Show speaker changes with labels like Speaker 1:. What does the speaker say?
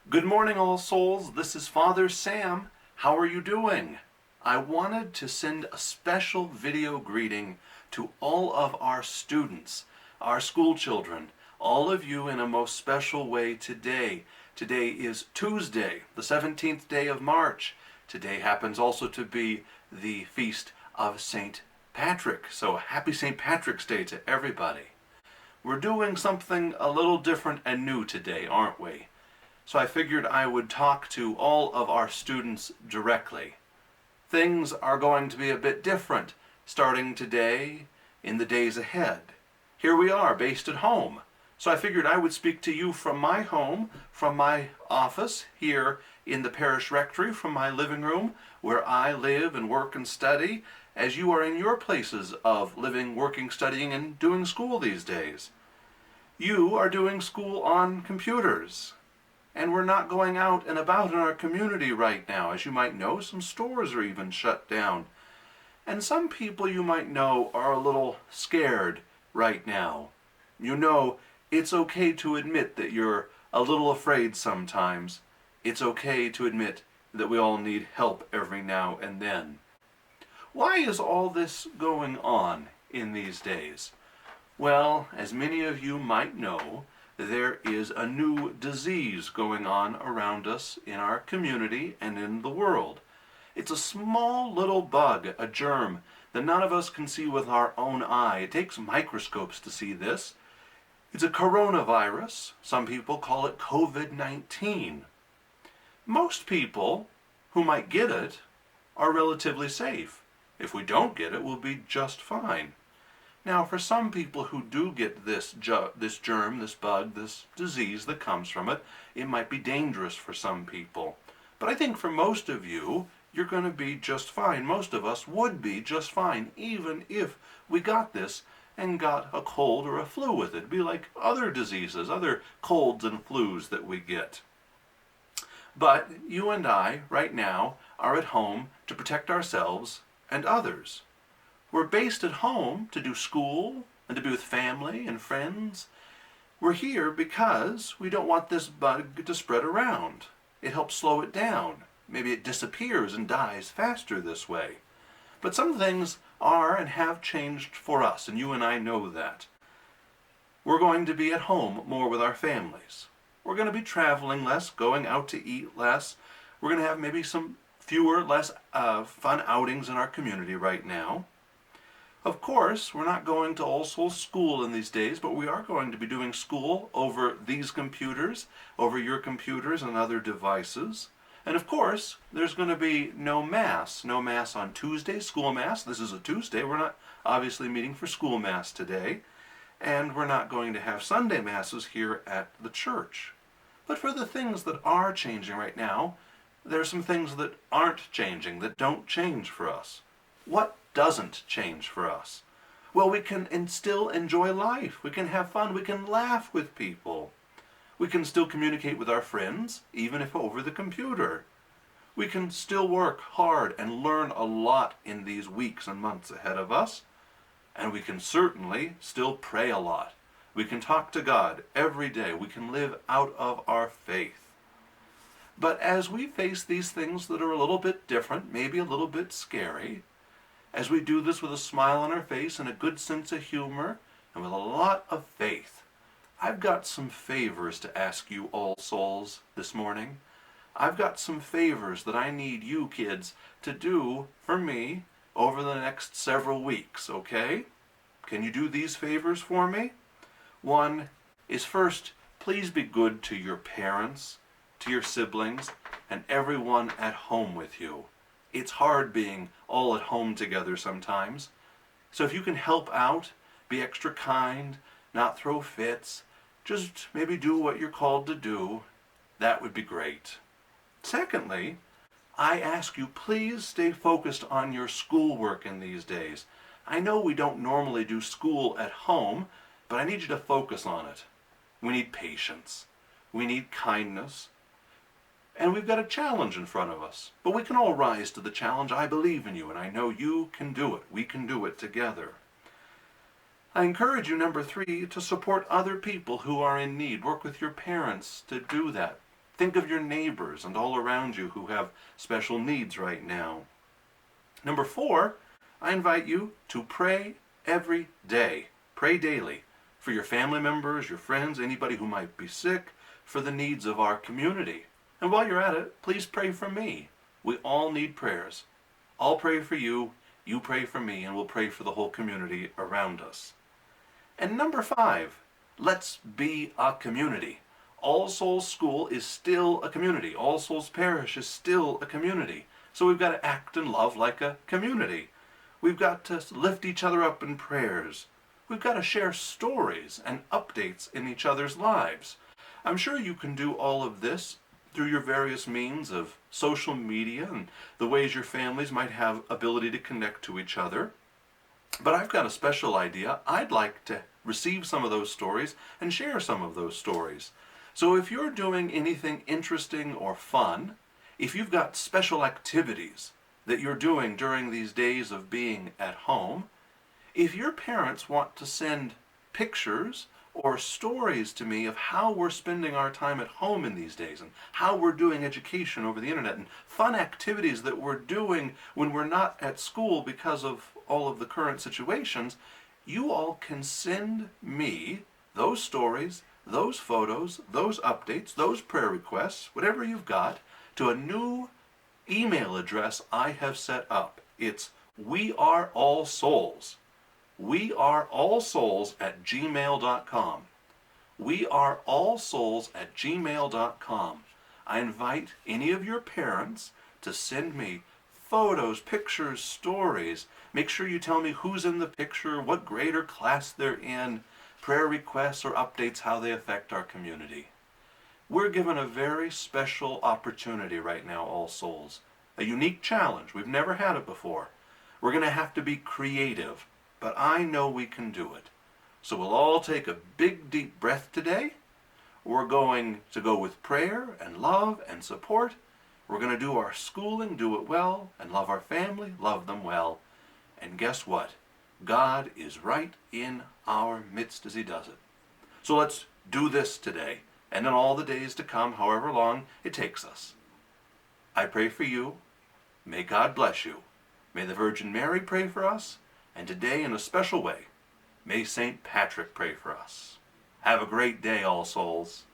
Speaker 1: Good morning, all souls. This is Father Sam. How are you doing? I wanted to send a special video greeting to all of our students, our school children, all of you in a most special way today. Today is Tuesday, the 17th day of March. Today happens also to be the feast of St. Patrick. So happy St. Patrick's Day to everybody. We're doing something a little different and new today, aren't we? So I figured I would talk to all of our students directly. Things are going to be a bit different starting today in the days ahead. Here we are, based at home. So I figured I would speak to you from my home, from my office here in the parish rectory, from my living room, where I live and work and study, as you are in your places of living, working, studying, and doing school these days. You are doing school on computers. And we're not going out and about in our community right now. As you might know, some stores are even shut down. And some people you might know are a little scared right now. You know, it's okay to admit that you're a little afraid sometimes. It's okay to admit that we all need help every now and then. Why is all this going on in these days? Well, as many of you might know, there is a new disease going on around us in our community and in the world. It's a small little bug, a germ, that none of us can see with our own eye. It takes microscopes to see this. It's a coronavirus. Some people call it COVID-19. Most people who might get it are relatively safe. If we don't get it, we'll be just fine. Now, for some people who do get this germ, this bug, this disease that comes from it, it might be dangerous for some people. But I think for most of you, you're going to be just fine. Most of us would be just fine, even if we got this and got a cold or a flu with it. It'd be like other diseases, other colds and flus that we get. But you and I, right now, are at home to protect ourselves and others. We're based at home to do school and to be with family and friends. We're here because we don't want this bug to spread around. It helps slow it down. Maybe it disappears and dies faster this way. But some things are and have changed for us, and you and I know that. We're going to be at home more with our families. We're going to be traveling less, going out to eat less. We're going to have maybe some fewer, less fun outings in our community right now. Of course, we're not going to All Souls School in these days, but we are going to be doing school over these computers, over your computers and other devices. And of course, there's going to be no Mass on Tuesday, school Mass. This is a Tuesday. We're not obviously meeting for school Mass today. And we're not going to have Sunday Masses here at the church. But for the things that are changing right now, there are some things that aren't changing, that don't change for us. What doesn't change for us? Well, we can still enjoy life. We can have fun. We can laugh with people. We can still communicate with our friends, even if over the computer. We can still work hard and learn a lot in these weeks and months ahead of us. And we can certainly still pray a lot. We can talk to God every day. We can live out of our faith. But as we face these things that are a little bit different, maybe a little bit scary, as we do this with a smile on our face and a good sense of humor and with a lot of faith, I've got some favors to ask you all souls this morning. I've got some favors that I need you kids to do for me over the next several weeks, okay? Can you do these favors for me? One is, first, please be good to your parents, to your siblings, and everyone at home with you. It's hard being all at home together sometimes. So if you can help out, be extra kind, not throw fits, just maybe do what you're called to do, that would be great. Secondly, I ask you, please stay focused on your schoolwork in these days. I know we don't normally do school at home, but I need you to focus on it. We need patience. We need kindness. And we've got a challenge in front of us. But we can all rise to the challenge. I believe in you, and I know you can do it. We can do it together. I encourage you, number 3, to support other people who are in need. Work with your parents to do that. Think of your neighbors and all around you who have special needs right now. Number 4, I invite you to pray every day. Pray daily for your family members, your friends, anybody who might be sick, for the needs of our community. And while you're at it, please pray for me. We all need prayers. I'll pray for you, you pray for me, and we'll pray for the whole community around us. And number 5, let's be a community. All Souls School is still a community. All Souls Parish is still a community. So we've got to act and love like a community. We've got to lift each other up in prayers. We've got to share stories and updates in each other's lives. I'm sure you can do all of this through your various means of social media and the ways your families might have ability to connect to each other. But I've got a special idea. I'd like to receive some of those stories and share some of those stories. So if you're doing anything interesting or fun, if you've got special activities that you're doing during these days of being at home, if your parents want to send pictures or stories to me of how we're spending our time at home in these days and how we're doing education over the internet and fun activities that we're doing when we're not at school because of all of the current situations, you all can send me those stories, those photos, those updates, those prayer requests, whatever you've got, to a new email address I have set up. It's weareallsouls. weareallsouls@gmail.com. weareallsouls@gmail.com. I invite any of your parents to send me photos, pictures, stories. Make sure you tell me who's in the picture, what grade or class they're in, prayer requests or updates, how they affect our community. We're given a very special opportunity right now, All Souls. A unique challenge. We've never had it before. We're going to have to be creative, but I know we can do it. So we'll all take a big, deep breath today. We're going to go with prayer and love and support. We're going to do our schooling, do it well, and love our family, love them well. And guess what? God is right in our midst as He does it. So let's do this today, and in all the days to come, however long it takes us. I pray for you. May God bless you. May the Virgin Mary pray for us, and today in a special way, may St. Patrick pray for us. Have a great day, All Souls.